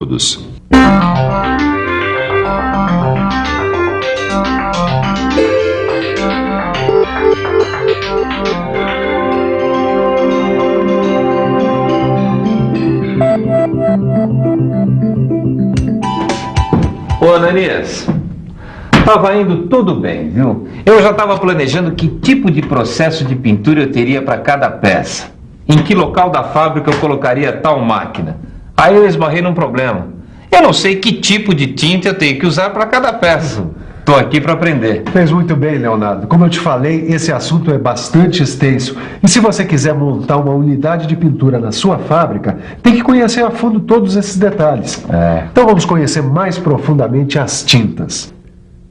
Todos. Ô, Ananias, tava indo tudo bem, viu? Eu já estava planejando que tipo de processo de pintura eu teria para cada peça. Em que local da fábrica eu colocaria tal máquina. Aí eu esbarrei num problema. Eu não sei que tipo de tinta eu tenho que usar para cada peça. Tô aqui para aprender. Fez muito bem, Leonardo. Como eu te falei, esse assunto é bastante extenso. E se você quiser montar uma unidade de pintura na sua fábrica, tem que conhecer a fundo todos esses detalhes. Então vamos conhecer mais profundamente as tintas.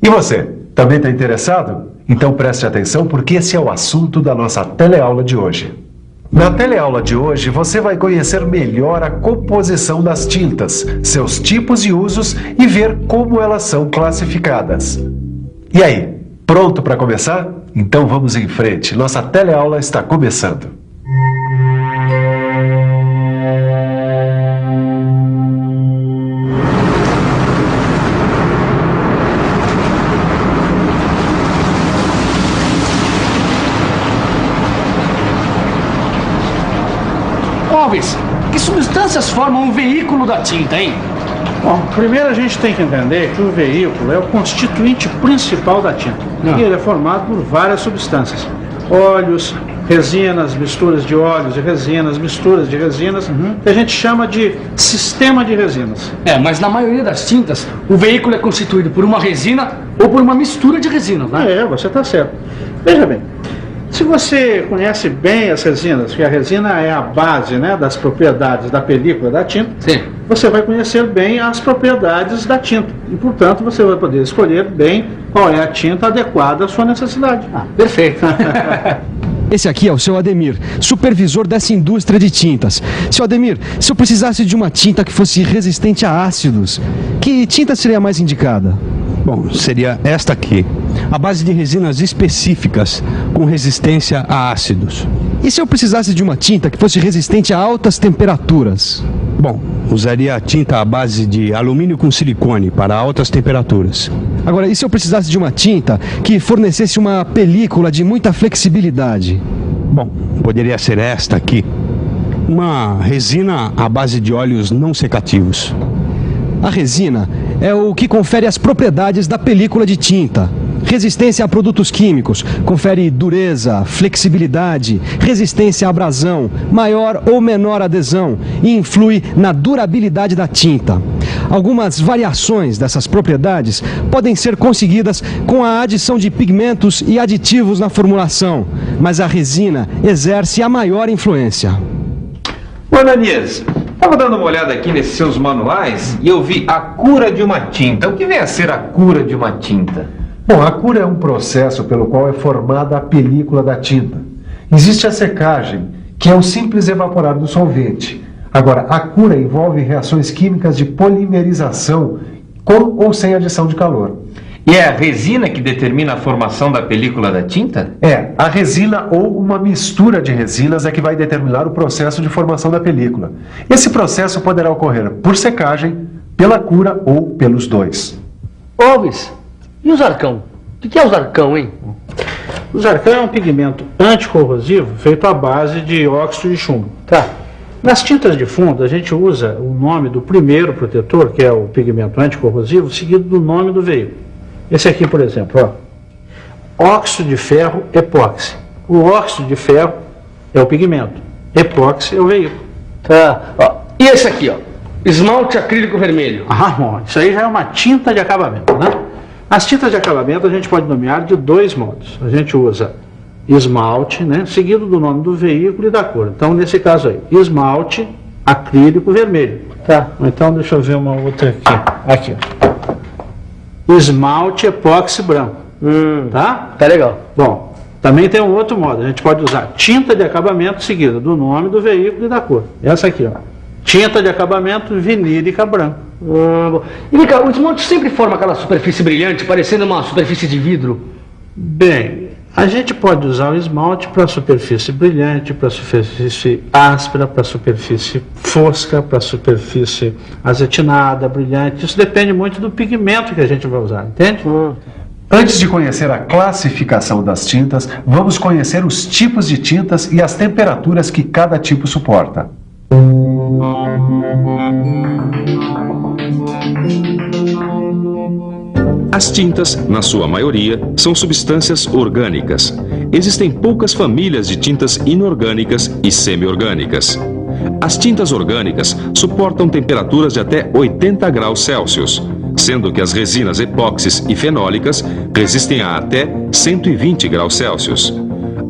E você, também está interessado? Então preste atenção, porque esse é o assunto da nossa teleaula de hoje. Na teleaula de hoje, você vai conhecer melhor a composição das tintas, seus tipos e usos e ver como elas são classificadas. E aí, pronto para começar? Então vamos em frente, nossa teleaula está começando. Alves, que substâncias formam o veículo da tinta, hein? Bom, primeiro a gente tem que entender que o veículo é o constituinte principal da tinta. E ele é formado por várias substâncias. Óleos, resinas, misturas de óleos e resinas, misturas de resinas, que a gente chama de sistema de resinas. Mas na maioria das tintas, o veículo é constituído por uma resina ou por uma mistura de resinas, né? Você está certo. Veja bem, se você conhece bem as resinas, que a resina é a base, né, das propriedades da película da tinta, Sim. Você vai conhecer bem as propriedades da tinta. E, portanto, você vai poder escolher bem qual é a tinta adequada à sua necessidade. Perfeito. Esse aqui é o seu Ademir, supervisor dessa indústria de tintas. Seu Ademir, se eu precisasse de uma tinta que fosse resistente a ácidos, que tinta seria mais indicada? Bom, seria esta aqui, a base de resinas específicas com resistência a ácidos. E se eu precisasse de uma tinta que fosse resistente a altas temperaturas? Bom, usaria a tinta à base de alumínio com silicone para altas temperaturas. Agora, e se eu precisasse de uma tinta que fornecesse uma película de muita flexibilidade? Bom, poderia ser esta aqui, uma resina à base de óleos não secativos. A resina é o que confere as propriedades da película de tinta. Resistência a produtos químicos, confere dureza, flexibilidade, resistência à abrasão, maior ou menor adesão e influi na durabilidade da tinta. Algumas variações dessas propriedades podem ser conseguidas com a adição de pigmentos e aditivos na formulação, mas a resina exerce a maior influência. Ô, Ananias, estava dando uma olhada aqui nesses seus manuais e eu vi a cura de uma tinta. O que vem a ser a cura de uma tinta? Bom, a cura é um processo pelo qual é formada a película da tinta. Existe a secagem, que é o simples evaporar do solvente. Agora, a cura envolve reações químicas de polimerização com ou sem adição de calor. E é a resina que determina a formação da película da tinta? A resina ou uma mistura de resinas é que vai determinar o processo de formação da película. Esse processo poderá ocorrer por secagem, pela cura ou pelos dois. Alves, e o zarcão? O que é o zarcão, hein? O zarcão é um pigmento anticorrosivo feito à base de óxido de chumbo. Nas tintas de fundo, a gente usa o nome do primeiro protetor, que é o pigmento anticorrosivo, seguido do nome do veículo. Esse aqui, por exemplo, óxido de ferro epóxi. O óxido de ferro é o pigmento, epóxi é o veículo. E esse aqui, esmalte acrílico vermelho. Bom, isso aí já é uma tinta de acabamento, né? As tintas de acabamento a gente pode nomear de dois modos. A gente usa esmalte, né, seguido do nome do veículo e da cor. Então, nesse caso aí, esmalte acrílico vermelho. Então, deixa eu ver uma outra aqui. Esmalte epóxi branco. Tá legal. Bom, também tem um outro modo. A gente pode usar tinta de acabamento seguida do nome do veículo e da cor. Essa aqui, tinta de acabamento vinílica branca. E vem cá, o esmalte sempre forma aquela superfície brilhante, parecendo uma superfície de vidro? Bem, A gente pode usar o esmalte para superfície brilhante, para superfície áspera, para superfície fosca, para superfície azetinada, brilhante. Isso depende muito do pigmento que a gente vai usar, entende? Antes de conhecer a classificação das tintas, vamos conhecer os tipos de tintas e as temperaturas que cada tipo suporta. As tintas, na sua maioria, são substâncias orgânicas. Existem poucas famílias de tintas inorgânicas e semi-orgânicas. As tintas orgânicas suportam temperaturas de até 80 graus Celsius, sendo que as resinas epóxis e fenólicas resistem a até 120 graus Celsius.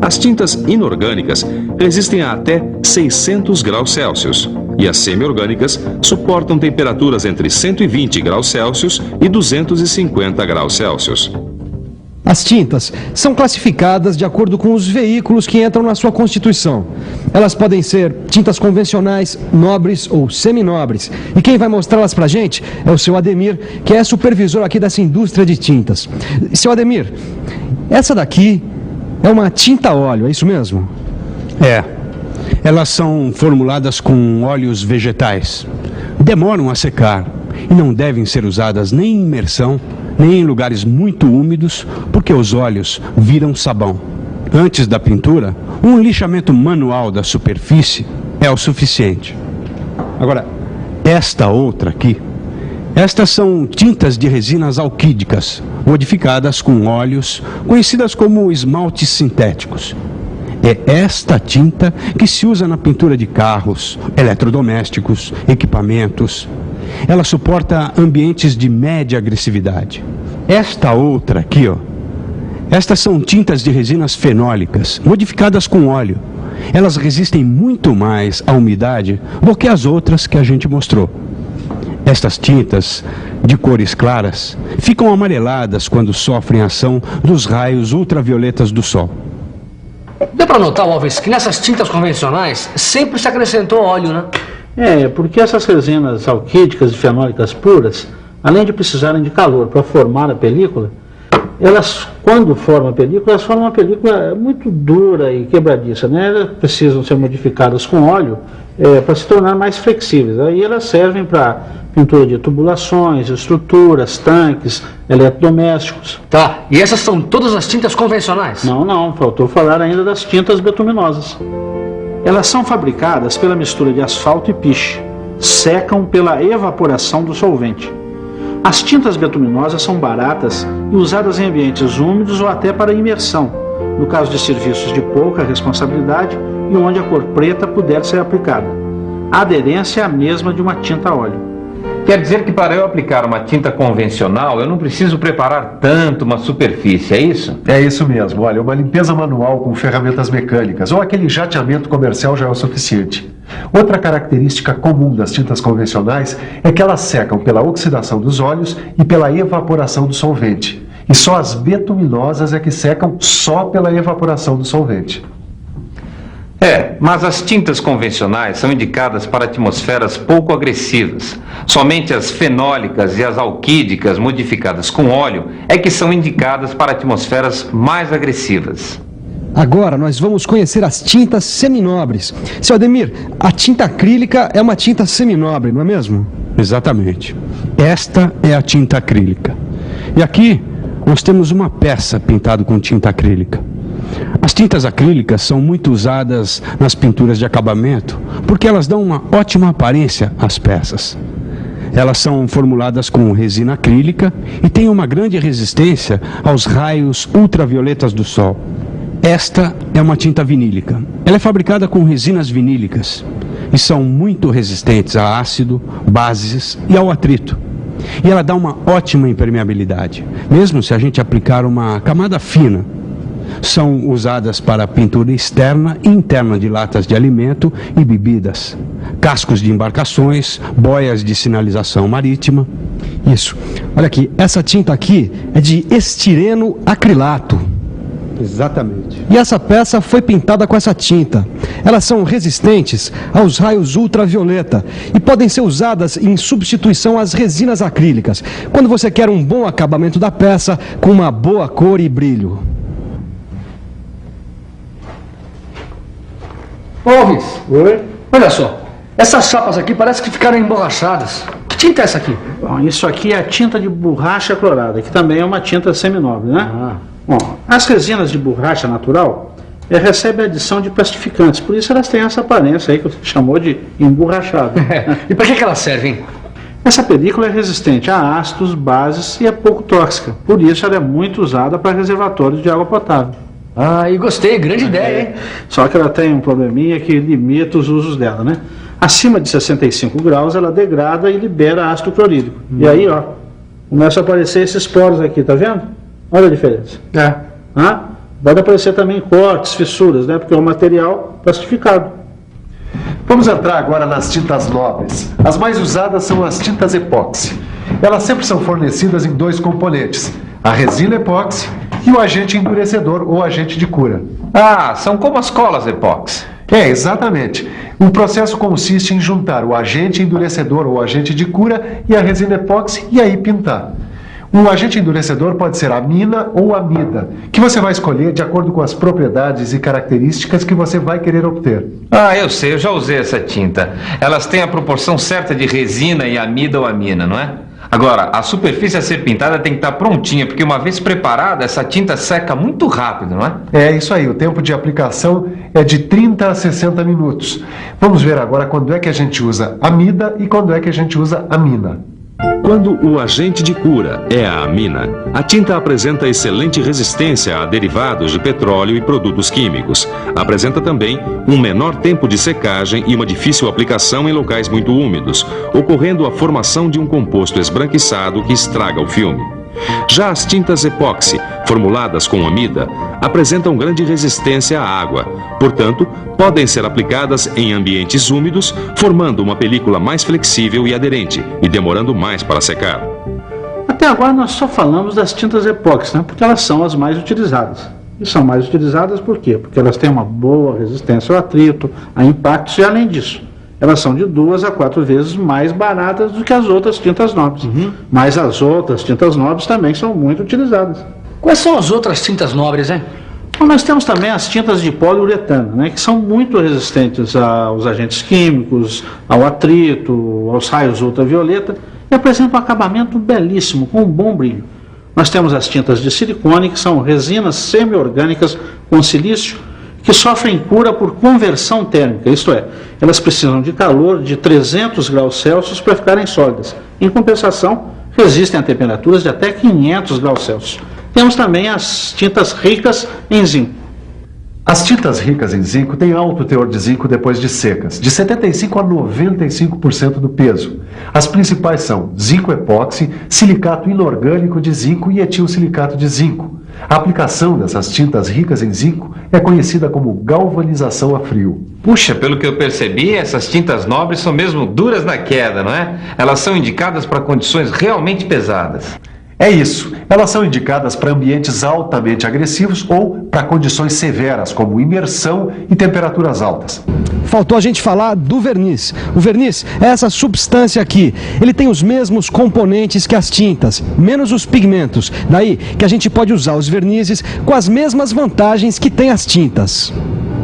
As tintas inorgânicas resistem a até 600 graus Celsius. E as semi-orgânicas suportam temperaturas entre 120 graus Celsius e 250 graus Celsius. As tintas são classificadas de acordo com os veículos que entram na sua constituição. Elas podem ser tintas convencionais, nobres ou seminobres. E quem vai mostrá-las pra gente é o seu Ademir, que é supervisor aqui dessa indústria de tintas. Seu Ademir, essa daqui é uma tinta a óleo, é isso mesmo? É. Elas são formuladas com óleos vegetais. Demoram a secar e não devem ser usadas nem em imersão, nem em lugares muito úmidos, porque os óleos viram sabão. Antes da pintura, um lixamento manual da superfície é o suficiente. Agora, esta outra aqui, estas são tintas de resinas alquídicas, modificadas com óleos, conhecidas como esmaltes sintéticos. É esta tinta que se usa na pintura de carros, eletrodomésticos, equipamentos. Ela suporta ambientes de média agressividade. Esta outra aqui, ó. Estas são tintas de resinas fenólicas, modificadas com óleo. Elas resistem muito mais à umidade do que as outras que a gente mostrou. Estas tintas, de cores claras, ficam amareladas quando sofrem a ação dos raios ultravioletas do sol. Deu para notar, Alves, que nessas tintas convencionais sempre se acrescentou óleo, né? É, porque essas resinas alquídicas e fenólicas puras, além de precisarem de calor para formar a película, elas, quando formam a película, elas formam uma película muito dura e quebradiça, né? Elas precisam ser modificadas com óleo para se tornar mais flexíveis. Aí elas servem para pintura de tubulações, estruturas, tanques, eletrodomésticos. Tá, e essas são todas as tintas convencionais? Não, faltou falar ainda das tintas bituminosas. Elas são fabricadas pela mistura de asfalto e piche, secam pela evaporação do solvente. As tintas bituminosas são baratas e usadas em ambientes úmidos ou até para imersão, no caso de serviços de pouca responsabilidade e onde a cor preta puder ser aplicada. A aderência é a mesma de uma tinta a óleo. Quer dizer que para eu aplicar uma tinta convencional, eu não preciso preparar tanto uma superfície, é isso? É isso mesmo. Olha, uma limpeza manual com ferramentas mecânicas ou aquele jateamento comercial já é o suficiente. Outra característica comum das tintas convencionais é que elas secam pela oxidação dos óleos e pela evaporação do solvente. E só as bituminosas é que secam só pela evaporação do solvente. Mas as tintas convencionais são indicadas para atmosferas pouco agressivas. Somente as fenólicas e as alquídicas modificadas com óleo é que são indicadas para atmosferas mais agressivas. Agora nós vamos conhecer as tintas seminobres. Seu Ademir, a tinta acrílica é uma tinta seminobre, não é mesmo? Exatamente. Esta é a tinta acrílica. E aqui nós temos uma peça pintada com tinta acrílica. As tintas acrílicas são muito usadas nas pinturas de acabamento porque elas dão uma ótima aparência às peças. Elas são formuladas com resina acrílica e têm uma grande resistência aos raios ultravioletas do sol. Esta é uma tinta vinílica. Ela é fabricada com resinas vinílicas e são muito resistentes a ácido, bases e ao atrito. E ela dá uma ótima impermeabilidade, mesmo se a gente aplicar uma camada fina. São usadas para pintura externa e interna de latas de alimento e bebidas, cascos de embarcações, boias de sinalização marítima. Isso. Olha aqui, essa tinta aqui é de estireno acrilato. Exatamente. E essa peça foi pintada com essa tinta. Elas são resistentes aos raios ultravioleta e podem ser usadas em substituição às resinas acrílicas, quando você quer um bom acabamento da peça com uma boa cor e brilho. Ô, Alves, Oi? olha só. Essas chapas aqui parecem que ficaram emborrachadas. Que tinta é essa aqui? Bom, isso aqui é a tinta de borracha clorada, que também é uma tinta seminobre, né? Bom, as resinas de borracha natural recebem adição de plastificantes, por isso elas têm essa aparência aí que você chamou de emborrachada. E pra que elas servem? Essa película é resistente a ácidos, bases e é pouco tóxica, por isso ela é muito usada para reservatórios de água potável. Ah, e gostei, grande ideia, hein? Só que ela tem um probleminha que limita os usos dela, né? Acima de 65 graus ela degrada e libera ácido clorídrico. E aí, ó, começa a aparecer esses poros aqui, tá vendo? Olha a diferença. Pode aparecer também cortes, fissuras, né? Porque é um material plastificado. Vamos entrar agora nas tintas nobres. As mais usadas são as tintas epóxi. Elas sempre são fornecidas em dois componentes: a resina epóxi e o agente endurecedor ou agente de cura. Ah, são como as colas epóxi. Exatamente. O processo consiste em juntar o agente endurecedor ou agente de cura e a resina epóxi e aí pintar. Um agente endurecedor pode ser amina ou amida, que você vai escolher de acordo com as propriedades e características que você vai querer obter. Ah, eu sei, eu já usei essa tinta. Elas têm a proporção certa de resina e amida ou amina, não é? Agora, a superfície a ser pintada tem que estar prontinha, porque uma vez preparada, essa tinta seca muito rápido, não é? É isso aí, o tempo de aplicação é de 30 a 60 minutos. Vamos ver agora quando é que a gente usa amida e quando é que a gente usa amina. Quando o agente de cura é a amina, a tinta apresenta excelente resistência a derivados de petróleo e produtos químicos. Apresenta também um menor tempo de secagem e uma difícil aplicação em locais muito úmidos, ocorrendo a formação de um composto esbranquiçado que estraga o filme. Já as tintas epóxi, formuladas com amida, apresentam grande resistência à água, portanto, podem ser aplicadas em ambientes úmidos, formando uma película mais flexível e aderente, e demorando mais para secar. Até agora nós só falamos das tintas epóxi, né? Porque elas são as mais utilizadas. E são mais utilizadas por quê? Porque elas têm uma boa resistência ao atrito, a impactos e, além disso, elas são de 2 a 4 vezes mais baratas do que as outras tintas nobres. Mas as outras tintas nobres também são muito utilizadas. Quais são as outras tintas nobres, hein? Bom, nós temos também as tintas de poliuretano, né, que são muito resistentes aos agentes químicos, ao atrito, aos raios ultravioleta e apresentam um acabamento belíssimo, com um bom brilho. Nós temos as tintas de silicone, que são resinas semi-orgânicas com silício, que sofrem cura por conversão térmica, isto é, elas precisam de calor de 300 graus Celsius para ficarem sólidas. Em compensação, resistem a temperaturas de até 500 graus Celsius. Temos também as tintas ricas em zinco. As tintas ricas em zinco têm alto teor de zinco depois de secas, de 75% a 95% do peso. As principais são zinco epóxi, silicato inorgânico de zinco e etilsilicato de zinco. A aplicação dessas tintas ricas em zinco é conhecida como galvanização a frio. Puxa, pelo que eu percebi, essas tintas nobres são mesmo duras na queda, não é? Elas são indicadas para condições realmente pesadas. É isso, elas são indicadas para ambientes altamente agressivos ou para condições severas, como imersão e temperaturas altas. Faltou a gente falar do verniz. O verniz é essa substância aqui. Ele tem os mesmos componentes que as tintas, menos os pigmentos. Daí que a gente pode usar os vernizes com as mesmas vantagens que tem as tintas.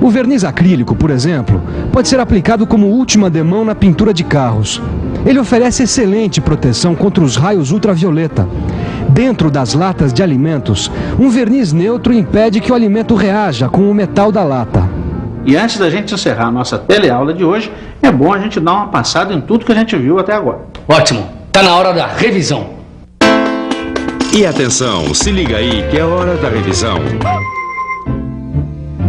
O verniz acrílico, por exemplo, pode ser aplicado como última demão na pintura de carros. Ele oferece excelente proteção contra os raios ultravioleta. Dentro das latas de alimentos, um verniz neutro impede que o alimento reaja com o metal da lata. E antes da gente encerrar a nossa teleaula de hoje, é bom a gente dar uma passada em tudo que a gente viu até agora. Ótimo, tá na hora da revisão. E atenção, se liga aí que é hora da revisão.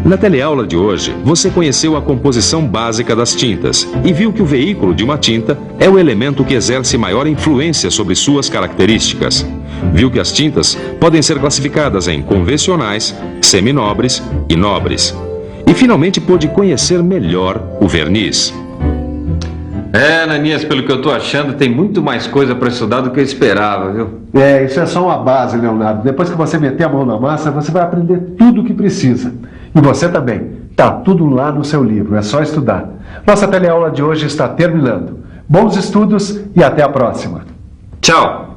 Na teleaula de hoje, você conheceu a composição básica das tintas e viu que o veículo de uma tinta é o elemento que exerce maior influência sobre suas características. Viu que as tintas podem ser classificadas em convencionais, seminobres e nobres. E finalmente pôde conhecer melhor o verniz. Ananias, pelo que eu tô achando, tem muito mais coisa para estudar do que eu esperava, viu? Isso é só uma base, Leonardo. Depois que você meter a mão na massa, você vai aprender tudo o que precisa. E você também. Tá tudo lá no seu livro, é só estudar. Nossa teleaula de hoje está terminando. Bons estudos e até a próxima. Tchau!